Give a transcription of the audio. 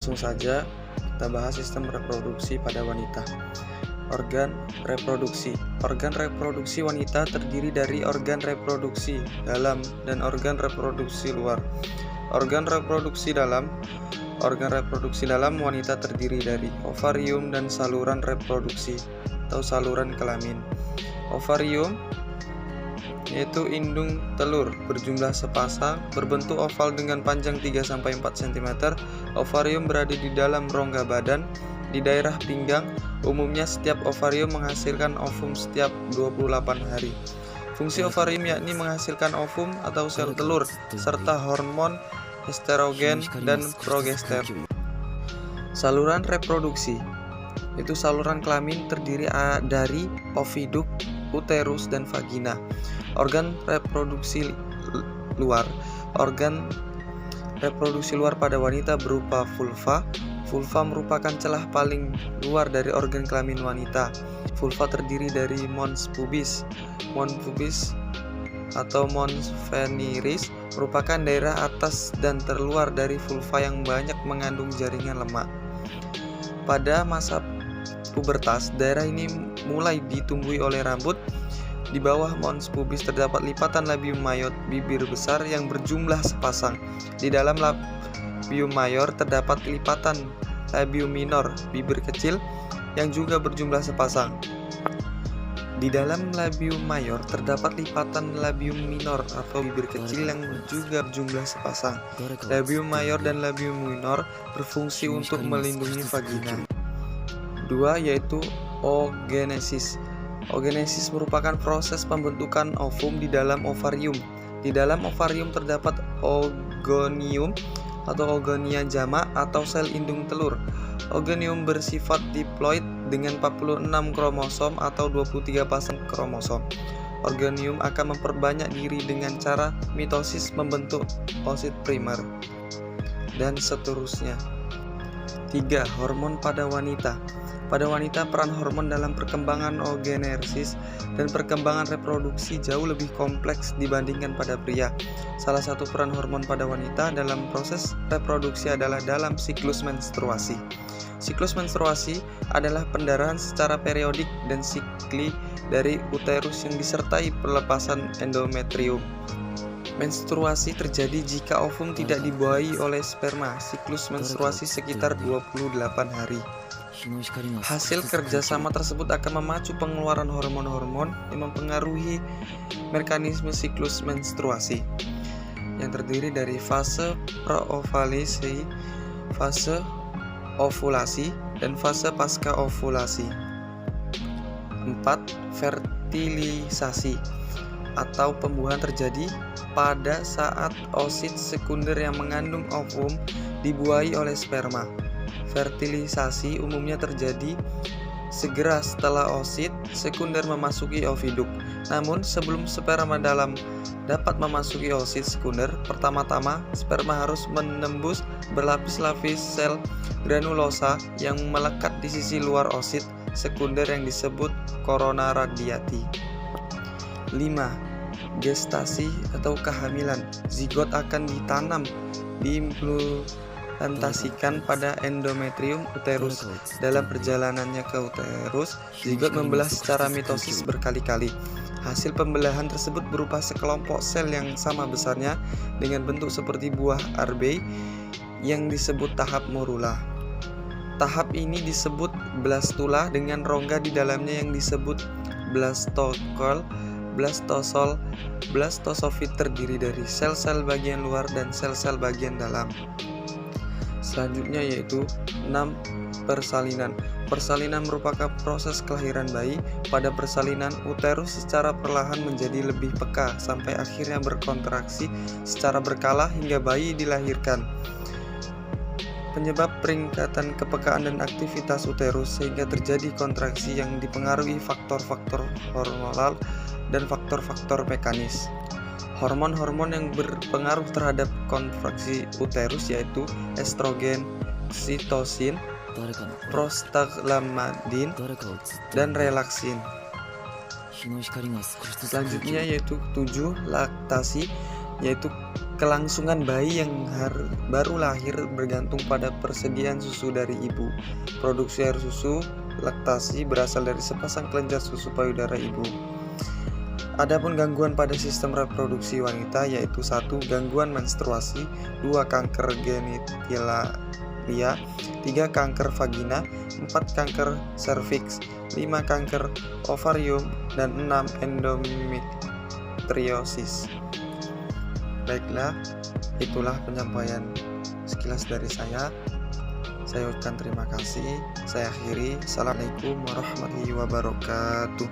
Langsung saja kita bahas sistem reproduksi pada wanita. Organ reproduksi. Organ reproduksi wanita terdiri dari organ reproduksi dalam dan organ reproduksi luar. Organ reproduksi dalam wanita terdiri dari ovarium dan saluran reproduksi atau saluran kelamin. Ovarium yaitu indung telur berjumlah sepasang, berbentuk oval dengan panjang 3-4 cm. Ovarium berada di dalam rongga badan, di daerah pinggang. Umumnya setiap ovarium menghasilkan ovum setiap 28 hari. Fungsi ovarium yakni menghasilkan ovum atau sel telur, serta hormon estrogen dan progesteron. Saluran reproduksi itu saluran kelamin terdiri dari oviduk, uterus, dan vagina. Organ reproduksi luar. Organ reproduksi luar pada wanita berupa vulva. Vulva merupakan celah paling luar dari organ kelamin wanita. Vulva terdiri dari mons pubis. Mons pubis atau mons veneris merupakan daerah atas dan terluar dari vulva yang banyak mengandung jaringan lemak. Pada masa pubertas, daerah ini mulai ditumbuhi oleh rambut. Di bawah mons pubis terdapat lipatan labium mayor bibir besar yang berjumlah sepasang. Di dalam labium mayor terdapat lipatan labium minor bibir kecil yang juga berjumlah sepasang. Di dalam labium mayor terdapat lipatan labium minor atau bibir kecil yang juga berjumlah sepasang. Labium mayor dan labium minor berfungsi untuk melindungi vagina. 2 yaitu oogenesis. Oogenesis merupakan proses pembentukan ovum di dalam ovarium. Di dalam ovarium terdapat oogonium atau oogonia jamak atau sel indung telur. Oogonium bersifat diploid dengan 46 kromosom atau 23 pasang kromosom. Oogonium akan memperbanyak diri dengan cara mitosis membentuk oosit primer dan seterusnya. 3. Hormon pada wanita. Pada wanita, peran hormon dalam perkembangan oogenesis dan perkembangan reproduksi jauh lebih kompleks dibandingkan pada pria. Salah satu peran hormon pada wanita dalam proses reproduksi adalah dalam siklus menstruasi. Siklus menstruasi adalah pendarahan secara periodik dan sikli dari uterus yang disertai pelepasan endometrium. Menstruasi terjadi jika ovum tidak dibuahi oleh sperma. Siklus menstruasi sekitar 28 hari. Hasil kerjasama tersebut akan memacu pengeluaran hormon-hormon yang mempengaruhi mekanisme siklus menstruasi, yang terdiri dari fase praovulasi, fase ovulasi, dan fase pasca ovulasi. 4. Fertilisasi atau pembuahan terjadi pada saat oosit sekunder yang mengandung ovum dibuahi oleh sperma. Fertilisasi umumnya terjadi segera setelah oosit sekunder memasuki oviduk. Namun sebelum sperma dalam dapat memasuki oosit sekunder, pertama-tama sperma harus menembus berlapis-lapis sel granulosa yang melekat di sisi luar oosit sekunder yang disebut korona radiati. 5. Gestasi atau kehamilan. Zigot akan ditanam, diimplantasikan pada endometrium uterus. Dalam perjalanannya ke uterus, zigot membelah secara mitosis berkali-kali. Hasil pembelahan tersebut berupa sekelompok sel yang sama besarnya dengan bentuk seperti buah arbe yang disebut tahap morula. Tahap ini disebut blastula dengan rongga di dalamnya yang disebut blastocele. Blastosofit terdiri dari sel-sel bagian luar dan sel-sel bagian dalam. Selanjutnya yaitu 6. Persalinan. Persalinan merupakan proses kelahiran bayi. Pada persalinan, uterus secara perlahan menjadi lebih peka sampai akhirnya berkontraksi secara berkala hingga bayi dilahirkan. Penyebab peningkatan kepekaan dan aktivitas uterus sehingga terjadi kontraksi yang dipengaruhi faktor-faktor hormonal dan faktor-faktor mekanis. Hormon-hormon yang berpengaruh terhadap kontraksi uterus yaitu estrogen, oksitosin, prostaglandin, dan relaksin. Selanjutnya yaitu 7. Laktasi, yaitu Kelangsungan bayi yang baru lahir bergantung pada persediaan susu dari ibu. Produksi air susu laktasi berasal dari sepasang kelenjar susu payudara ibu. Adapun gangguan pada sistem reproduksi wanita yaitu 1. Gangguan menstruasi, 2. Kanker genitalia, 3. Kanker vagina, 4. Kanker serviks, 5. Kanker ovarium, dan 6. Endometriosis. Baiklah, itulah penyampaian sekilas dari saya. Saya ucapkan terima kasih. Saya akhiri. Assalamualaikum warahmatullahi wabarakatuh.